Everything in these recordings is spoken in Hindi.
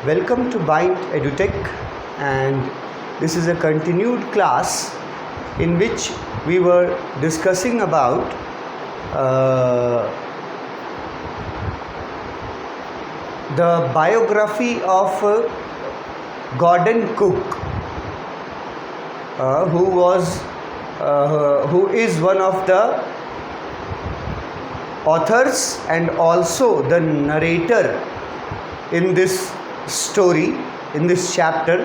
Welcome to Byte EduTech, and this is a continued class in which we were discussing about the biography of Gordon Cook, who is one of the authors and also the narrator in this story, in this chapter.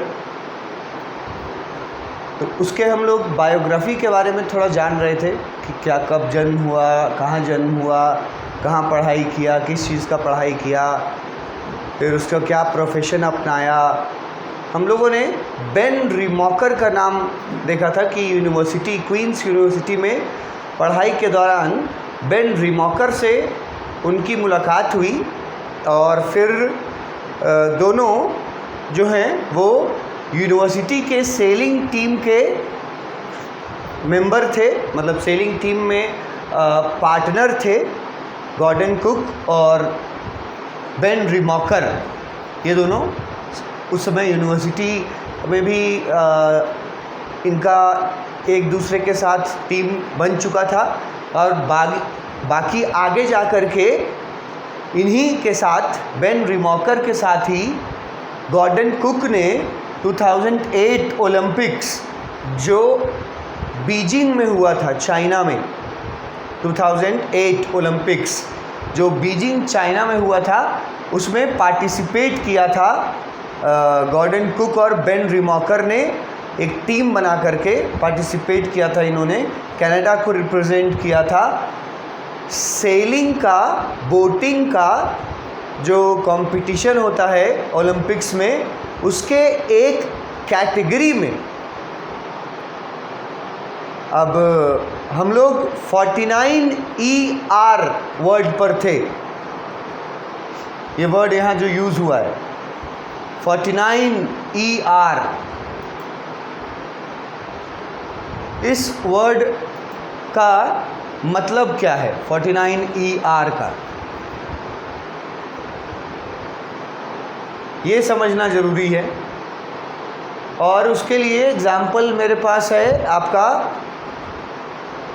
तो उसके हम लोग बायोग्राफी के बारे में थोड़ा जान रहे थे कि क्या, कब जन्म हुआ, कहाँ पढ़ाई किया, किस चीज़ का पढ़ाई किया, फिर उसका क्या प्रोफेशन अपनाया. हम लोगों ने बेन रिमॉकर का नाम देखा था कि क्वींस यूनिवर्सिटी में पढ़ाई के दौरान बेन रिमॉकर से उनकी मुलाकात हुई और फिर दोनों जो हैं वो यूनिवर्सिटी के सेलिंग टीम के मेंबर थे, मतलब सेलिंग टीम में पार्टनर थे. गॉर्डन कुक और बेन रिमॉकर, ये दोनों उस समय यूनिवर्सिटी में भी इनका एक दूसरे के साथ टीम बन चुका था और बाकी आगे जा कर के इन्हीं के साथ, बेन रिमॉकर के साथ ही गॉर्डन कुक ने 2008 ओलंपिक्स जो बीजिंग में हुआ था, चाइना में, 2008 ओलंपिक्स जो बीजिंग चाइना में हुआ था, उसमें पार्टिसिपेट किया था. गॉर्डन कुक और बेन रिमॉकर ने एक टीम बना करके पार्टिसिपेट किया था. इन्होंने कनाडा को रिप्रेजेंट किया था. सेलिंग का, बोटिंग का जो कंपटीशन होता है ओलंपिक्स में, उसके एक कैटेगरी में अब हम लोग 49ER वर्ड पर थे. ये वर्ड यहाँ जो यूज़ हुआ है 49ER, इस वर्ड का मतलब क्या है 49ER का, ये समझना ज़रूरी है. और उसके लिए एग्ज़ाम्पल मेरे पास है आपका,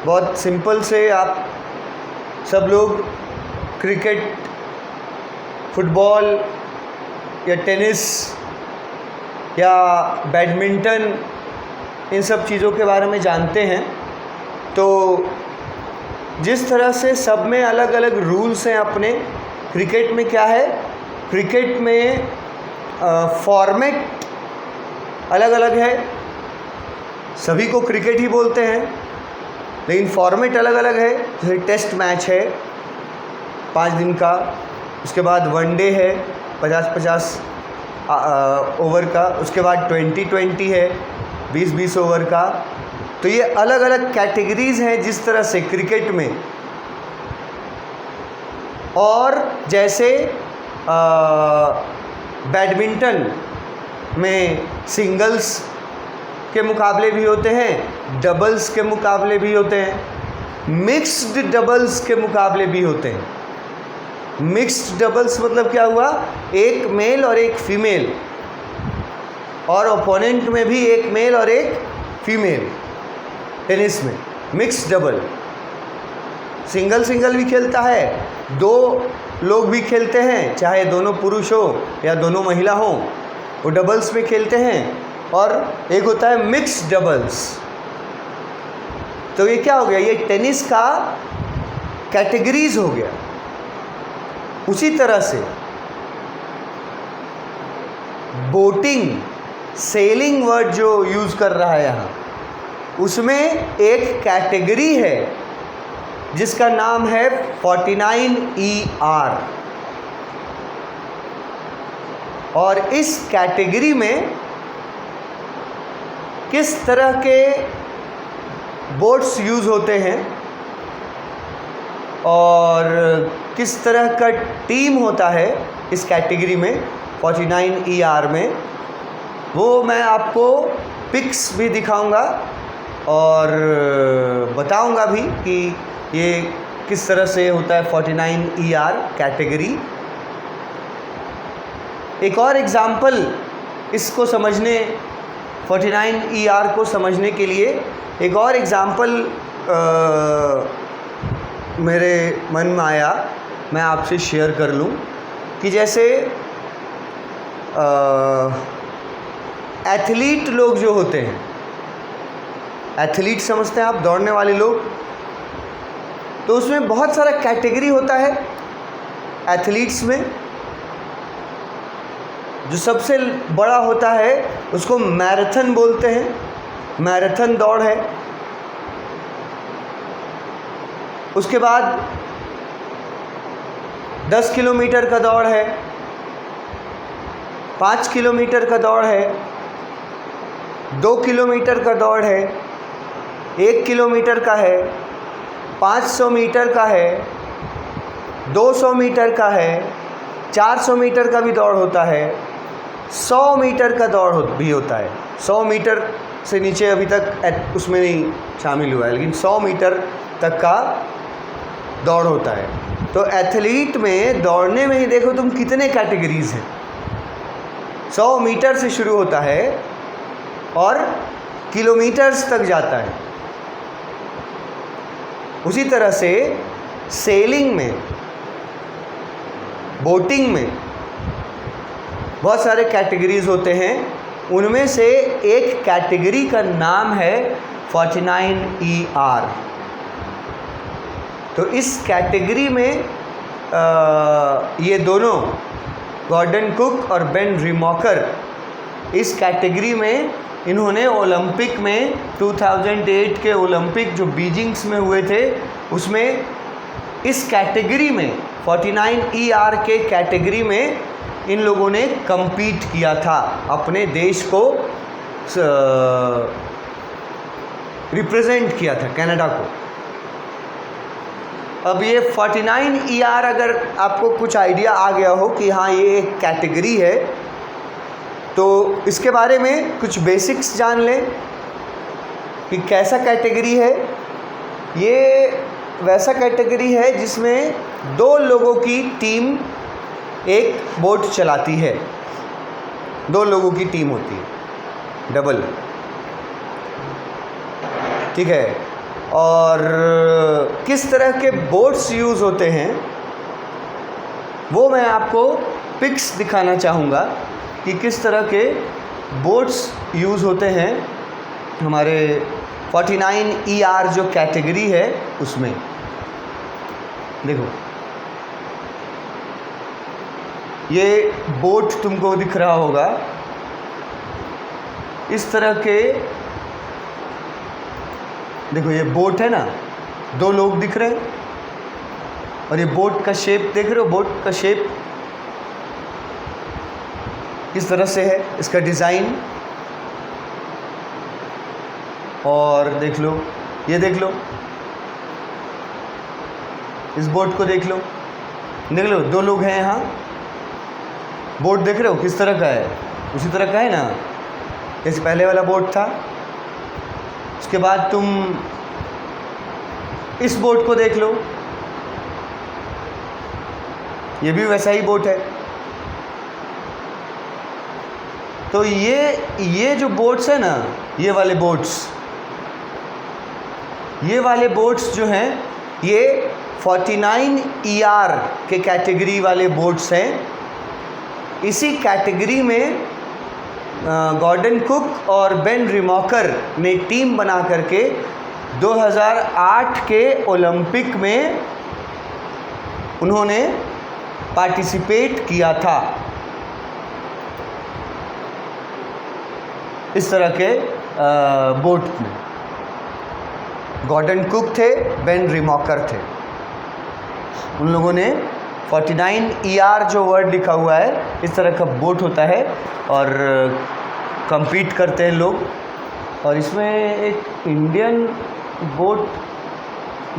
बहुत सिंपल से. आप सब लोग क्रिकेट, फुटबॉल या टेनिस या बैडमिंटन, इन सब चीज़ों के बारे में जानते हैं. तो जिस तरह से सब में अलग अलग रूल्स हैं अपने, क्रिकेट में क्या है, क्रिकेट में फॉर्मेट अलग अलग है. सभी को क्रिकेट ही बोलते हैं, लेकिन फॉर्मेट अलग अलग है. जैसे टेस्ट मैच है 5 दिन का, उसके बाद वनडे है 50-50 ओवर का, उसके बाद 20-20 है 20-20 ओवर का. तो ये अलग अलग कैटेगरीज़ हैं जिस तरह से क्रिकेट में. और जैसे बैडमिंटन में सिंगल्स के मुकाबले भी होते हैं, डबल्स के मुकाबले भी होते हैं, मिक्स्ड डबल्स के मुकाबले भी होते हैं. मिक्स्ड डबल्स मतलब क्या हुआ, एक मेल और एक फीमेल, और ओपोनेंट में भी एक मेल और एक फीमेल. टेनिस में मिक्स्ड डबल, सिंगल भी खेलता है, 2 लोग भी खेलते हैं, चाहे दोनों पुरुष हो या दोनों महिला हो, वो डबल्स में खेलते हैं. और एक होता है मिक्स्ड डबल्स. तो ये क्या हो गया, ये टेनिस का कैटेगरीज हो गया. उसी तरह से बोटिंग, सेलिंग वर्ड जो यूज़ कर रहा है यहाँ, उसमें एक कैटेगरी है जिसका नाम है 49ER. और इस कैटेगरी में किस तरह के बोट्स यूज़ होते हैं और किस तरह का टीम होता है इस कैटेगरी में 49ER में, वो मैं आपको पिक्स भी दिखाऊंगा और बताऊंगा भी कि ये किस तरह से होता है 49ER कैटेगरी. एक और एग्ज़ाम्पल इसको समझने 49ER को समझने के लिए एक और एग्ज़ाम्पल मेरे मन में आया, मैं आपसे शेयर कर लूँ कि जैसे एथलीट लोग जो होते हैं, एथलीट समझते हैं आप, दौड़ने वाले लोग, तो उसमें बहुत सारा कैटेगरी होता है एथलीट्स में। जो सबसे बड़ा होता है उसको मैराथन बोलते हैं, मैराथन दौड़ है। उसके बाद 10 किलोमीटर का दौड़ है, 5 किलोमीटर का दौड़ है, 2 किलोमीटर का दौड़ है, 1 किलोमीटर का है, 500 मीटर का है, 200 मीटर का है, 400 मीटर का भी दौड़ होता है, 100 मीटर का दौड़ भी होता है। 100 मीटर से नीचे अभी तक उसमें नहीं शामिल हुआ है, लेकिन 100 मीटर तक का दौड़ होता है। तो एथलीट में दौड़ने में ही देखो तुम कितने कैटेगरीज हैं। 100 मीटर से शुरू होता है और किलोमीटर्स तक जाता है। उसी तरह से सेलिंग में, बोटिंग में बहुत सारे कैटेगरीज होते हैं। उनमें से एक कैटेगरी का नाम है 49ER। तो इस कैटेगरी में ये दोनों गॉर्डन कुक और बेन रिमॉकर, इस कैटेगरी में इन्होंने ओलंपिक में 2008 के ओलंपिक जो बीजिंग्स में हुए थे उसमें इस कैटेगरी में 49ER के कैटेगरी में इन लोगों ने compete किया था, अपने देश को रिप्रेजेंट किया था, कनाडा को। अब ये 49ER अगर आपको कुछ आइडिया आ गया हो कि हाँ ये एक कैटेगरी है, तो इसके बारे में कुछ बेसिक्स जान लें कि कैसा कैटेगरी है। ये वैसा कैटेगरी है जिसमें 2 लोगों की टीम एक बोट चलाती है, 2 लोगों की टीम होती है, डबल, ठीक है। और किस तरह के बोट्स यूज़ होते हैं वो मैं आपको पिक्स दिखाना चाहूँगा कि किस तरह के बोट्स यूज़ होते हैं हमारे 49ER जो कैटेगरी है उसमें। देखो ये बोट तुमको दिख रहा होगा, इस तरह के, देखो ये बोट है ना, 2 लोग दिख रहे हैं और ये बोट का शेप देख रहे हो, बोट का शेप किस तरह से है, इसका डिज़ाइन। और देख लो, ये देख लो, इस बोट को देख लो, 2 लोग हैं यहाँ। बोट देख रहे हो किस तरह का है, उसी तरह का है ना जैसे पहले वाला बोट था। उसके बाद तुम इस बोट को देख लो, ये भी वैसा ही बोट है। तो ये जो बोट्स है ना, ये वाले बोट्स जो हैं ये 49ER के कैटेगरी वाले बोट्स हैं। इसी कैटेगरी में गॉर्डन कुक और बेन रिमॉकर ने टीम बना करके 2008 के ओलंपिक में उन्होंने पार्टिसिपेट किया था। इस तरह के बोट में गॉर्डन कुक थे, बेन रिमॉकर थे। उन लोगों ने 49ER जो वर्ड लिखा हुआ है, इस तरह का बोट होता है और compete करते हैं लोग। और इसमें एक इंडियन बोट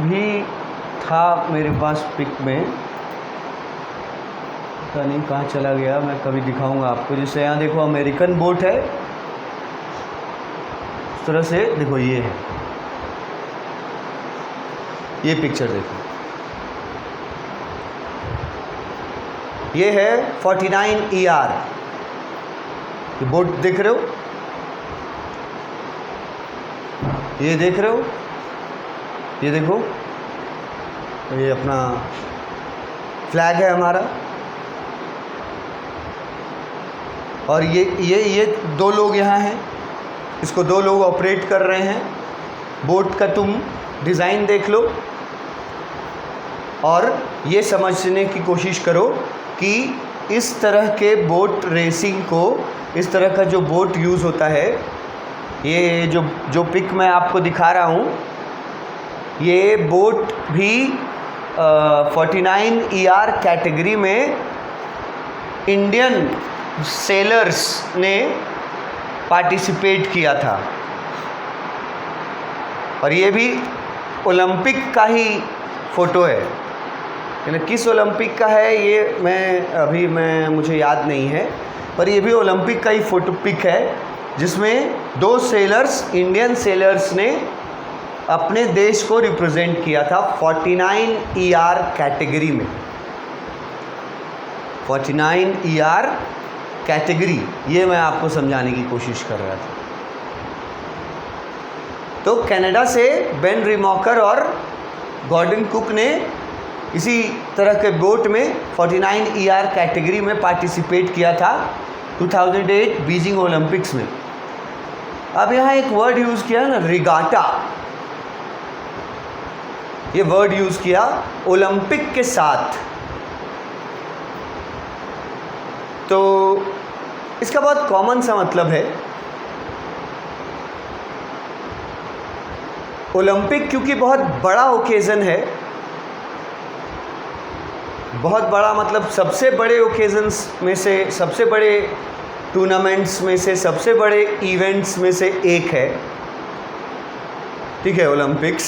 भी था मेरे पास पिक में, पता नहीं कहाँ चला गया, मैं कभी दिखाऊंगा आपको। जैसे यहाँ देखो अमेरिकन बोट है, इस तरह से देखो ये है, ये पिक्चर देखो, ये है 49 ER, ये बोट देख रहे हो, ये देख रहे हो, ये देखो, ये अपना फ्लैग है हमारा। और ये 2 लोग यहाँ हैं, इसको 2 लोग ऑपरेट कर रहे हैं। बोट का तुम डिज़ाइन देख लो और ये समझने की कोशिश करो कि इस तरह के बोट रेसिंग को, इस तरह का जो बोट यूज़ होता है, ये जो पिक मैं आपको दिखा रहा हूँ, ये बोट भी 49 ER कैटेगरी में इंडियन सेलर्स ने पार्टिसिपेट किया था। और ये भी ओलंपिक का ही फ़ोटो है, यानी किस ओलंपिक का है ये मुझे याद नहीं है, पर ये भी ओलंपिक का ही फ़ोटो पिक है, जिसमें 2 सेलर्स, इंडियन सेलर्स ने अपने देश को रिप्रेजेंट किया था 49 ER कैटेगरी में। 49 ER कैटेगरी, ये मैं आपको समझाने की कोशिश कर रहा था। तो कनाडा से बेन रिमॉकर और गॉर्डन कुक ने इसी तरह के बोट में 49 ER कैटेगरी में पार्टिसिपेट किया था 2008 बीजिंग ओलंपिक्स में। अब यहाँ एक वर्ड यूज़ किया ना, रिगाटा, ये वर्ड यूज़ किया ओलंपिक के साथ। तो इसका बहुत कॉमन सा मतलब है, ओलंपिक क्योंकि बहुत बड़ा ओकेज़न है, बहुत बड़ा मतलब सबसे बड़े ओकेज़न्स में से, सबसे बड़े टूर्नामेंट्स में से, सबसे बड़े इवेंट्स में से एक है, ठीक है, ओलंपिक्स।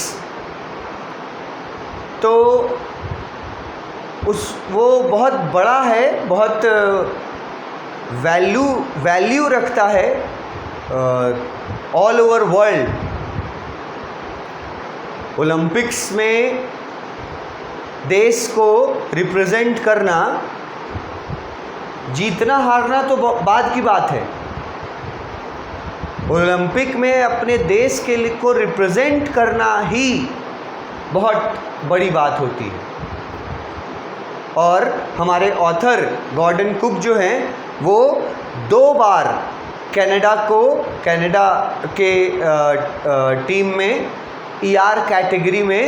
तो वो बहुत बड़ा है, बहुत वैल्यू रखता है ऑल ओवर वर्ल्ड। ओलंपिक्स में देश को रिप्रेजेंट करना, जीतना हारना तो बाद की बात है, ओलंपिक में अपने देश के लिए को रिप्रेजेंट करना ही बहुत बड़ी बात होती है। और हमारे ऑथर गॉर्डन कुक जो हैं, वो 2 बार कनाडा के टीम में ER कैटेगरी में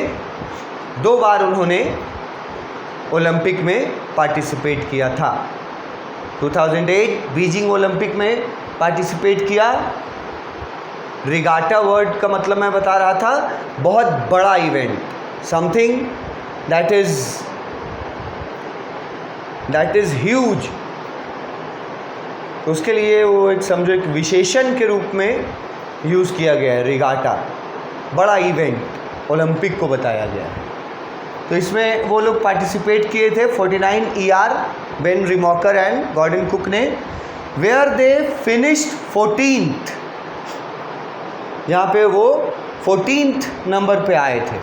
2 बार उन्होंने ओलंपिक में पार्टिसिपेट किया था। 2008 बीजिंग ओलंपिक में पार्टिसिपेट किया। रिगाटा वर्ड का मतलब मैं बता रहा था, बहुत बड़ा event, something that is huge. उसके लिए वो एक समझो एक विशेषण के रूप में यूज़ किया गया है रिगाटा, बड़ा इवेंट ओलंपिक को बताया गया है। तो इसमें वो लोग पार्टिसिपेट किए थे 49 ER, बेन रिमॉकर एंड गॉर्डन कुक ने, वेयर दे फिनिश्ड 14th, यहाँ पे वो 14th नंबर पे आए थे,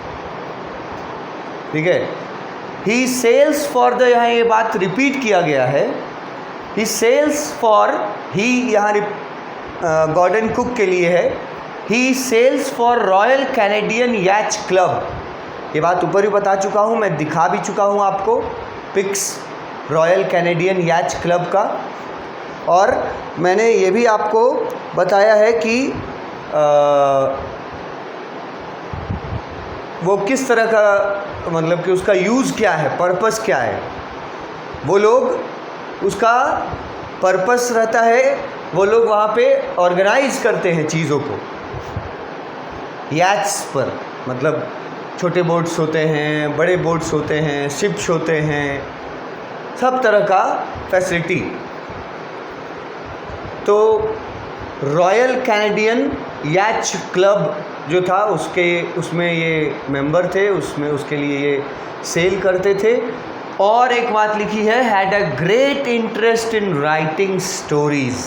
ठीक है। ही सेल्स फॉर द, यहाँ ये बात रिपीट किया गया है, ही सेल्स फॉर, ही यहाँ गॉर्डन कुक के लिए है, ही सेल्स फॉर रॉयल कैनेडियन याच क्लब। ये बात ऊपर ही बता चुका हूँ, मैं दिखा भी चुका हूँ आपको पिक्स रॉयल कैनेडियन याच क्लब का। और मैंने ये भी आपको बताया है कि वो किस तरह का, मतलब कि उसका यूज़ क्या है, पर्पस क्या है। वो लोग, उसका पर्पस रहता है, वो लोग वहाँ पे ऑर्गेनाइज करते हैं चीज़ों को याट्स पर, मतलब छोटे बोट्स होते हैं, बड़े बोट्स होते हैं, शिप्स होते हैं, सब तरह का फैसिलिटी। तो रॉयल कैनेडियन याच क्लब जो था, उसमें ये मेंबर थे, उसके लिए ये सेल करते थे। और एक बात लिखी है, had a great interest in writing stories.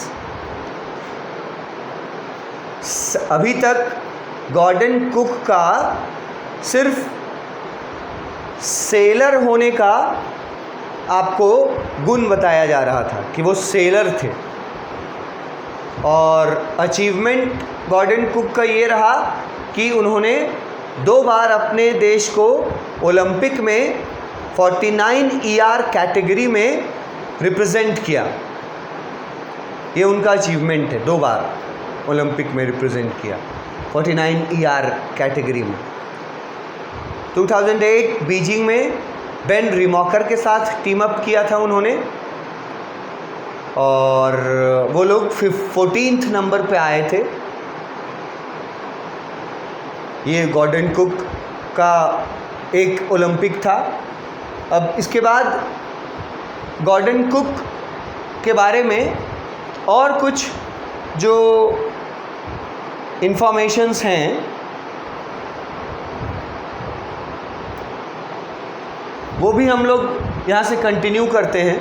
अभी तक गॉर्डन कुक का सिर्फ सेलर होने का आपको गुण बताया जा रहा था कि वो सेलर थे। और अचीवमेंट गॉर्डन कुक का ये रहा कि उन्होंने 2 बार अपने देश को ओलंपिक में 49 ER कैटेगरी में रिप्रेजेंट किया। ये उनका अचीवमेंट है, 2 बार ओलंपिक में रिप्रेजेंट किया 49 ER कैटेगरी में। 2008 बीजिंग में बेन रिमॉकर के साथ टीम अप किया था उन्होंने, और वो लोग 14th नंबर पे आए थे। ये गॉर्डन कुक का एक ओलंपिक था। अब इसके बाद गॉर्डन कुक के बारे में और कुछ जो इंफॉर्मेशंस हैं वो भी हम लोग यहाँ से कंटिन्यू करते हैं।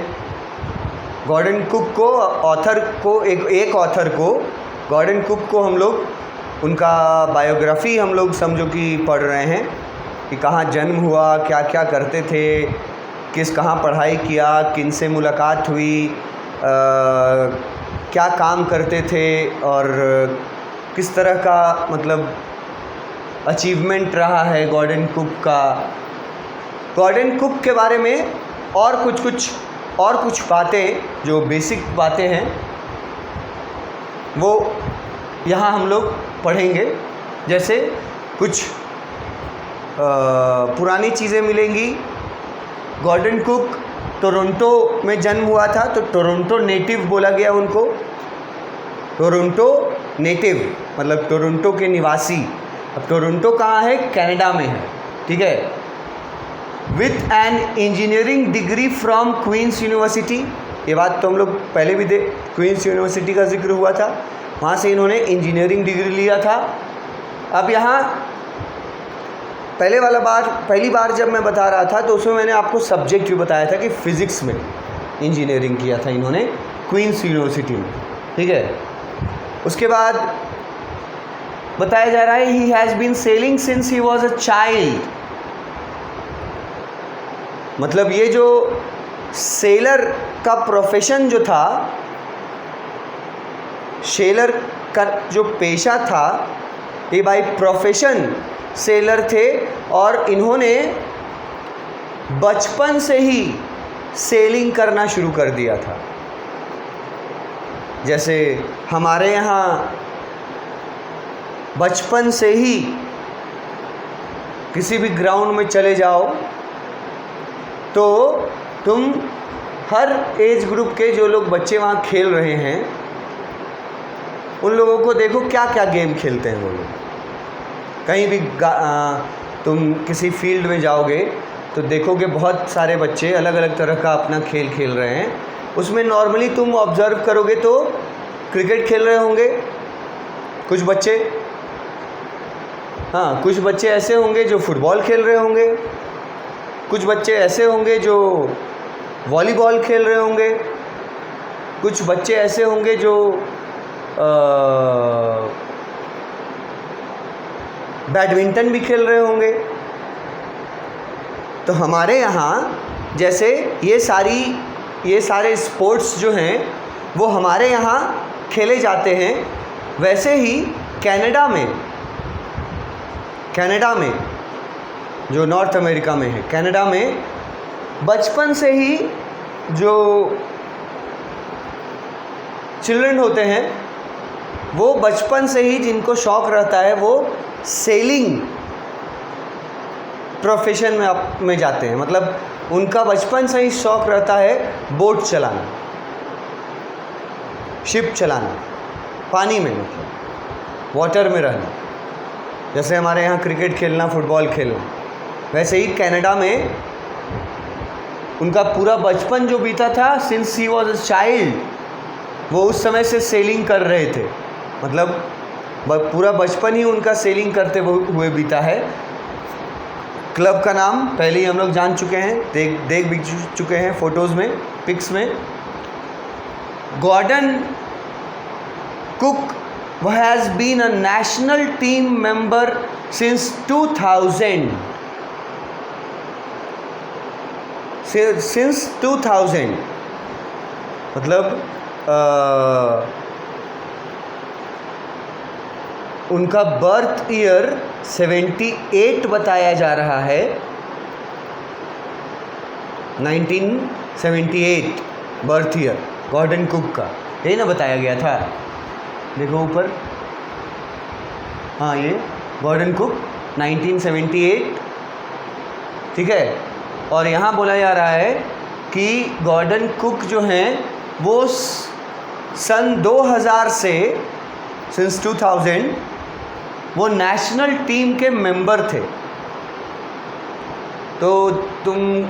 गॉर्डन कुक को ऑथर को एक ऑथर को गॉर्डन कुक को हम लोग उनका बायोग्राफी हम लोग समझो कि पढ़ रहे हैं कि कहाँ जन्म हुआ, क्या क्या करते थे, कहाँ पढ़ाई किया, किन से मुलाकात हुई, क्या काम करते थे और किस तरह का मतलब अचीवमेंट रहा है गॉर्डन कुक का। गॉर्डन कुक के बारे में और कुछ बातें जो बेसिक बातें हैं वो यहाँ हम लोग पढ़ेंगे। जैसे कुछ पुरानी चीज़ें मिलेंगी। गॉर्डन कुक टोरंटो में जन्म हुआ था, तो टोरंटो नेटिव बोला गया उनको। टोरंटो नेटिव मतलब टोरंटो के निवासी। अब टोरंटो कहाँ है? कनाडा में है, ठीक है। With an engineering degree from Queen's University, ये बात तो हम लोग पहले भी क्वींस यूनिवर्सिटी का जिक्र हुआ था, वहाँ से इन्होंने इंजीनियरिंग डिग्री लिया था। अब यहाँ पहली बार जब मैं बता रहा था तो उसमें मैंने आपको सब्जेक्ट भी बताया था कि फ़िज़िक्स में इंजीनियरिंग किया था इन्होंने क्वींस यूनिवर्सिटी में, ठीक है। उसके बाद बताया जा रहा है he has been sailing since he was a child. मतलब ये जो सेलर का प्रोफेशन जो था, सेलर का जो पेशा था, ये बाय प्रोफेशन सेलर थे और इन्होंने बचपन से ही सेलिंग करना शुरू कर दिया था। जैसे हमारे यहाँ बचपन से ही किसी भी ग्राउंड में चले जाओ तो तुम हर एज ग्रुप के जो लोग बच्चे वहाँ खेल रहे हैं उन लोगों को देखो क्या क्या गेम खेलते हैं वो लोग। कहीं भी तुम किसी फील्ड में जाओगे तो देखोगे बहुत सारे बच्चे अलग अलग तरह का अपना खेल खेल रहे हैं। उसमें नॉर्मली तुम ऑब्ज़र्व करोगे तो क्रिकेट खेल रहे होंगे कुछ बच्चे, हाँ कुछ बच्चे ऐसे होंगे जो फुटबॉल खेल रहे होंगे, कुछ बच्चे ऐसे होंगे जो वॉलीबॉल खेल रहे होंगे, कुछ बच्चे ऐसे होंगे जो बैडमिंटन भी खेल रहे होंगे। तो हमारे यहाँ जैसे ये सारे स्पोर्ट्स जो हैं वो हमारे यहाँ खेले जाते हैं, वैसे ही कनाडा में जो नॉर्थ अमेरिका में है, कनाडा में बचपन से ही जो चिल्ड्रन होते हैं वो बचपन से ही जिनको शौक़ रहता है वो सेलिंग प्रोफेशन में जाते हैं। मतलब उनका बचपन से ही शौक़ रहता है बोट चलाना, शिप चलाना, पानी में मतलब वाटर में रहना। जैसे हमारे यहाँ क्रिकेट खेलना, फुटबॉल खेलना, वैसे ही कनाडा में उनका पूरा बचपन जो बीता था since he was a child, वो उस समय से सेलिंग कर रहे थे। मतलब पूरा बचपन ही उनका सेलिंग करते हुए बीता है। क्लब का नाम पहले ही हम लोग जान चुके हैं, देख भी चुके हैं फ़ोटोज़ में, पिक्स में। Gordon Cook has been a national team member since 2000। Since 2000, मतलब उनका बर्थ ईयर 78 बताया जा रहा है, 1978 बर्थ ईयर गॉर्डन कुक का, यही ना बताया गया था। देखो ऊपर, हाँ ये गॉर्डन कुक 1978, ठीक है। और यहाँ बोला जा रहा है कि गॉर्डन कुक जो हैं वो सन 2000 से, सिंस 2000 वो नेशनल टीम के मेंबर थे। तो तुम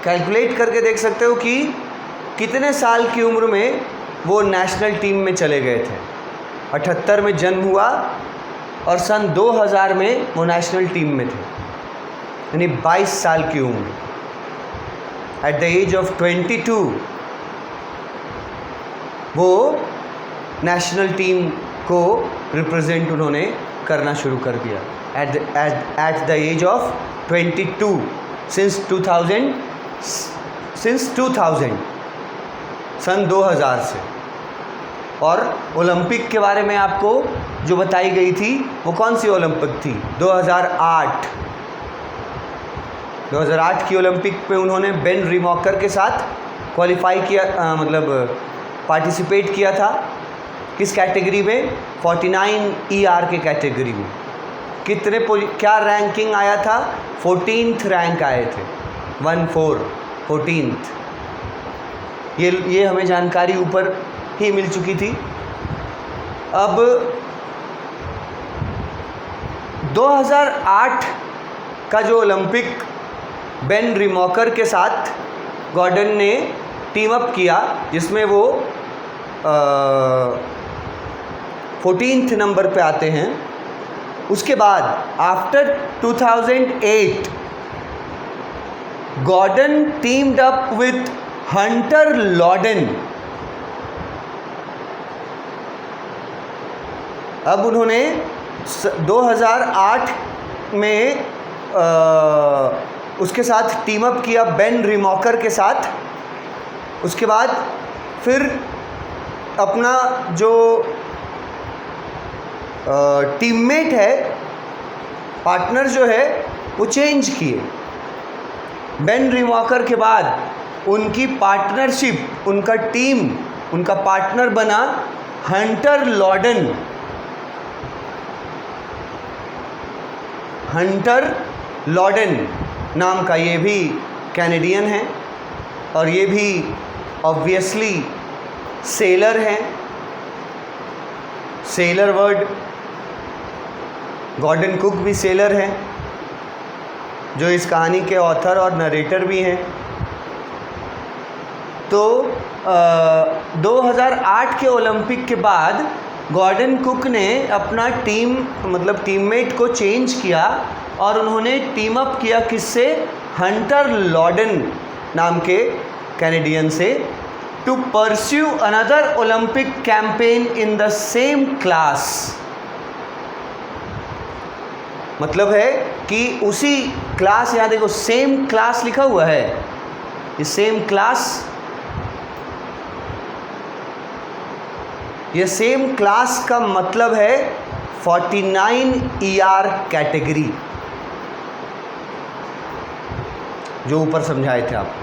कैलकुलेट करके देख सकते हो कि कितने साल की उम्र में वो नेशनल टीम में चले गए थे। 78 में जन्म हुआ और सन 2000 में वो नेशनल टीम में थे, यानी 22 साल की उम्र। एट द एज ऑफ 22 वो नेशनल टीम को रिप्रेजेंट उन्होंने करना शुरू कर दिया। At the age of 22 since 2000 सन 2000 से। और ओलंपिक के बारे में आपको जो बताई गई थी वो कौन सी ओलंपिक थी? 2008 की ओलंपिक में उन्होंने बेन रिमॉकर के साथ क्वालिफाई किया, मतलब पार्टिसिपेट किया था। किस कैटेगरी में? 49 ER के कैटेगरी में। क्या रैंकिंग आया था? 14th रैंक आए थे, 14th। ये हमें जानकारी ऊपर ही मिल चुकी थी। अब 2008 का जो ओलंपिक बेन रिमॉकर के साथ गॉर्डन ने टीम अप किया, जिसमें वो 14th नंबर पे आते हैं। उसके बाद after 2008 Gordon teamed up with Hunter लॉडेन। अब उन्होंने 2008 में उसके साथ टीम अप किया बेन रिमॉकर के साथ। उसके बाद फिर अपना जो टीममेट है, पार्टनर जो है, वो चेंज किए। बेन रिमॉकर के बाद उनकी पार्टनरशिप, उनका टीम, उनका पार्टनर बना हंटर लॉडेन। हंटर लॉडेन नाम का ये भी कैनेडियन है और ये भी ऑब्वियसली सेलर हैं। सेलर वर्ड, गॉर्डन कुक भी सेलर हैं, जो इस कहानी के ऑथर और नरेटर भी हैं। तो 2008 के ओलंपिक के बाद गॉर्डन कुक ने अपना टीममेट को चेंज किया और उन्होंने टीम अप किया किससे? हंटर लॉडेन नाम के कैनेडियन से, to pursue another Olympic campaign in the same class. मतलब है कि उसी क्लास, यहाँ देखो सेम क्लास लिखा हुआ है, ये सेम क्लास, ये सेम क्लास का मतलब है 49 ER कैटेगरी, जो ऊपर समझाए थे आप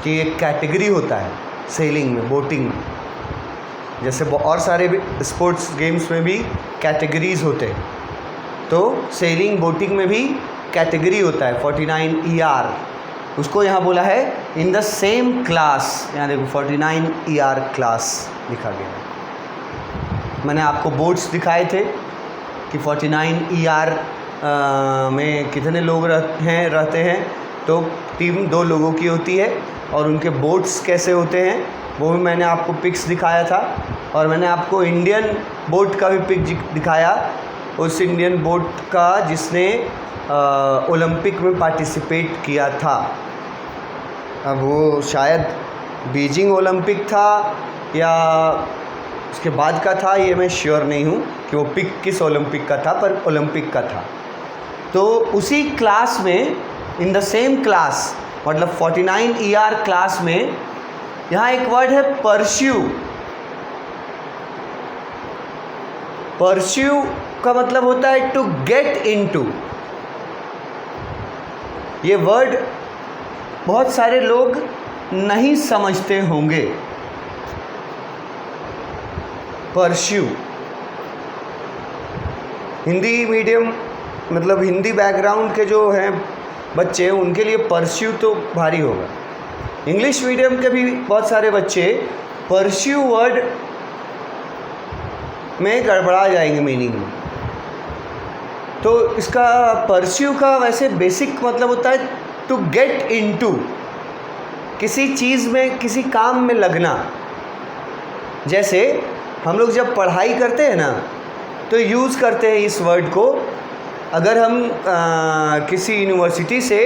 कि एक कैटेगरी होता है सेलिंग में, बोटिंग में। जैसे और सारे भी स्पोर्ट्स गेम्स में भी कैटेगरीज होते हैं, तो सेलिंग बोटिंग में भी कैटेगरी होता है 49 ER। उसको यहाँ बोला है इन द सेम क्लास। यहाँ देखो 49 ER क्लास लिखा गया है। मैंने आपको बोट्स दिखाए थे कि 49 ER में कितने लोग रहते हैं। तो टीम 2 लोगों की होती है और उनके बोट्स कैसे होते हैं वो भी मैंने आपको पिक्स दिखाया था। और मैंने आपको इंडियन बोट का भी पिक दिखाया, उस इंडियन बोट का जिसने ओलंपिक में पार्टिसिपेट किया था। अब वो शायद बीजिंग ओलंपिक था या उसके बाद का था, ये मैं श्योर नहीं हूँ कि वो पिक किस ओलंपिक का था, पर ओलंपिक का था। तो उसी क्लास में इन द सेम क्लास, मतलब 49 ER क्लास में यहाँ एक वर्ड है परस्यू। परस्यू का मतलब होता है टू गेट इनटू। ये वर्ड बहुत सारे लोग नहीं समझते होंगे। परस्यू, हिंदी मीडियम मतलब हिंदी बैकग्राउंड के जो हैं बच्चे, उनके लिए परस्यू तो भारी होगा। इंग्लिश मीडियम के भी बहुत सारे बच्चे परस्यू वर्ड में गड़बड़ा जाएंगे मीनिंग में। तो इसका परस्यू का वैसे बेसिक मतलब होता है टू गेट इनटू, किसी चीज़ में, किसी काम में लगना। जैसे हम लोग जब पढ़ाई करते हैं ना तो यूज़ करते हैं इस वर्ड को। अगर हम किसी यूनिवर्सिटी से,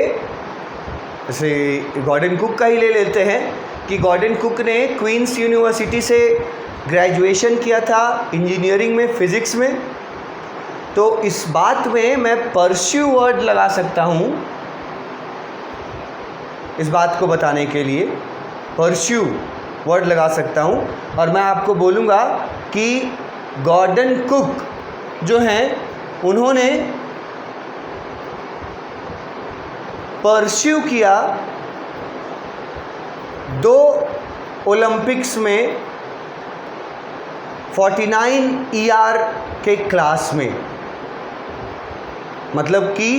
जैसे गॉर्डन कुक का ही ले लेते हैं कि गॉर्डन कुक ने क्वींस यूनिवर्सिटी से ग्रेजुएशन किया था इंजीनियरिंग में, फ़िज़िक्स में, तो इस बात में मैं परस्यू वर्ड लगा सकता हूँ इस बात को बताने के लिए। परस्यू वर्ड लगा सकता हूँ और मैं आपको बोलूँगा कि गॉर्डन कुक जो हैं उन्होंने परस्यू किया 2 ओलंपिक्स में 49 ER के क्लास में, मतलब कि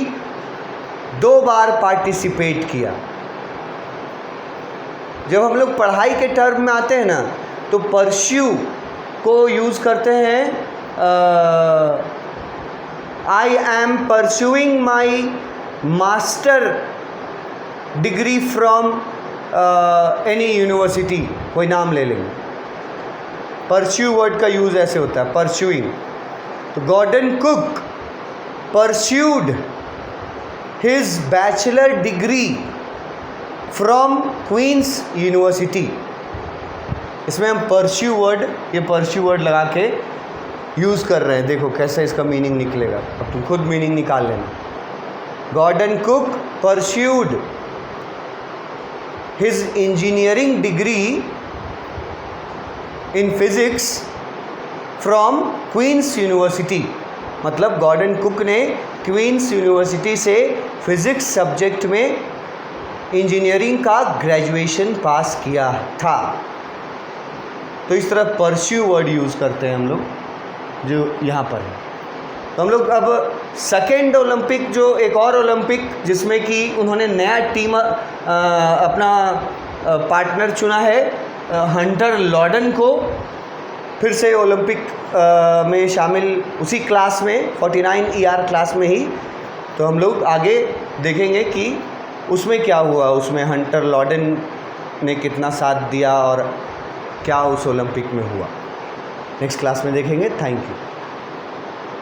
2 बार पार्टिसिपेट किया। जब हम लोग पढ़ाई के टर्म में आते हैं ना तो परस्यू को यूज़ करते हैं I am pursuing my master degree from any university, कोई नाम ले लेंगे। परस्यू वर्ड का यूज़ ऐसे होता है, परस्यूइंग। तो Gordon Cook pursued his bachelor degree from Queen's University. इसमें हम परस्यू वर्ड, ये परस्यू वर्ड लगा के यूज़ कर रहे हैं। देखो कैसे इसका मीनिंग निकलेगा, अब तुम खुद मीनिंग निकाल लेना। Gordon Cook pursued his engineering degree in physics from Queen's University, मतलब गॉर्डन कुक ने क्वींस यूनिवर्सिटी से फिज़िक्स सब्जेक्ट में इंजीनियरिंग का ग्रेजुएशन पास किया था। तो इस तरह परस्यू वर्ड यूज़ करते हैं हम लोग, जो यहाँ पर है। तो हम लोग अब सेकेंड ओलंपिक, जो एक और ओलंपिक जिसमें कि उन्होंने नया टीम अपना पार्टनर चुना है, हंटर लॉर्डन को फिर से ओलंपिक में शामिल, उसी क्लास में 49 ER क्लास में ही। तो हम लोग आगे देखेंगे कि उसमें क्या हुआ, उसमें हंटर लॉर्डन ने कितना साथ दिया और क्या उस ओलंपिक में हुआ। नेक्स्ट क्लास में देखेंगे। Thank you.